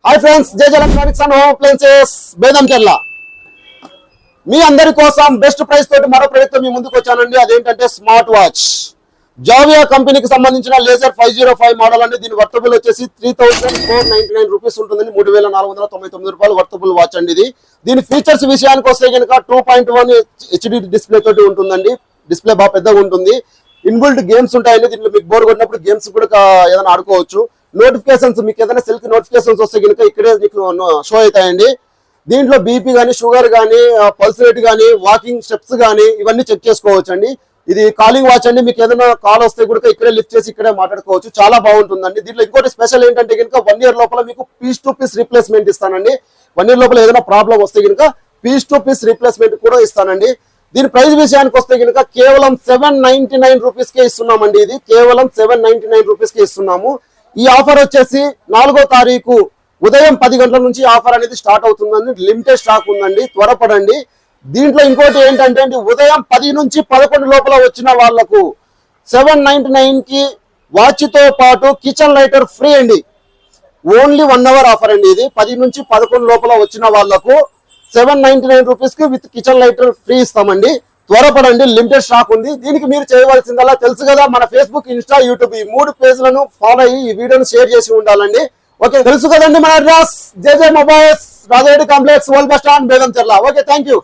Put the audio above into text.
Hi friends, JJ electronics and home appliances Bethamcherla మీ అందరి కోసం బెస్ట్ ప్రైస్ తోటి మరో ప్రొడక్ట్ మీ ముందుకు వచ్చానండి. అదేంటంటే స్మార్ట్ వాచ్. జావియా కంపెనీకి సంబంధించిన లేజర్ 505 మోడల్ అండి. దీని వర్తబుల్ వచ్చేసి 3499 రూపీస్ ఉంటుందండి. 3499 రూపాయలు వర్తబుల్ వాచ్ అండి ఇది. దీని ఫీచర్స్ విషయానికి వస్తే కనుక 2.1 హెచ్డి డిస్ప్లే తోటి ఉంటుందండి. డిస్ప్లే బాగా పెద్దగా ఉంటుంది. ఇన్బిల్ట్ గేమ్స్ ఉంటాయండి. దీంట్లో మీకు బోర్ కొట్టినప్పుడు గేమ్స్ కూడా ఏదైనా ఆడుకోవచ్చు. నోటిఫికేషన్స్ మీకు ఏదైనా సెల్ కి నోటిఫికేషన్స్ వస్తే కనుక ఇక్కడే మీకు షో అవుతాయండి. దీంట్లో బీపీ కానీ, షుగర్ కానీ, పల్స్ రేట్ కానీ, వాకింగ్ స్టెప్స్ కానీ ఇవన్నీ చెక్ చేసుకోవచ్చు అండి. ఇది కాలింగ్ వాచ్ అండి. మీకు ఏదైనా కాల్ వస్తే కూడా ఇక్కడే లిఫ్ట్ చేసి ఇక్కడే మాట్లాడుకోవచ్చు. చాలా బాగుంటుందండి. దీంట్లో ఇంకోటి స్పెషల్ ఏంటంటే కనుక 1 year లోపల మీకు పీస్ టు పీస్ రీప్లేస్మెంట్ ఇస్తానండి. 1 year లోపల ఏదైనా ప్రాబ్లం వస్తే కనుక పీస్ టు పీస్ రీప్లేస్మెంట్ కూడా ఇస్తానండి. దీని ప్రైస్ విషయానికి వస్తే కనుక కేవలం 799 రూపీస్ కే ఇస్తున్నామండి. ఇది కేవలం 799 రూపీస్ కే ఇస్తున్నాము. ఈ ఆఫర్ వచ్చేసి 4వ తారీఖు ఉదయం 10 గంటల నుంచి ఆఫర్ అనేది స్టార్ట్ అవుతుందండి. లిమిటెడ్ స్టాక్ ఉందండి, త్వరపడండి. దీంట్లో ఇంకోటి ఏంటంటే ఉదయం 10 నుంచి 11 లోపల వచ్చిన వాళ్లకు 799 కి వాచ్ తో పాటు కిచెన్ లైటర్ ఫ్రీ అండి. ఓన్లీ 1 hour ఆఫర్ అండి ఇది. 10 నుంచి 11 లోపల వచ్చిన వాళ్లకు 799 రూపీస్ కి విత్ కిచెన్ లైటర్ ఫ్రీ ఇస్తామండి. త్వరపడండి, లిమిటెడ్ స్టాక్ ఉంది. దీనికి మీరు చేయవలసిందల్లా తెలుసు కదా, మన ఫేస్బుక్, ఇన్స్టా, యూట్యూబ్ ఈ 3 పేజ్లను ఫాలో అయ్యి ఈ వీడియోను షేర్ చేసి ఉండాలండి. ఓకే, తెలుసు కదండి మన address JJ mobiles, Rajareddy complex, old bus stand, Bethamcherla. Okay, thank you.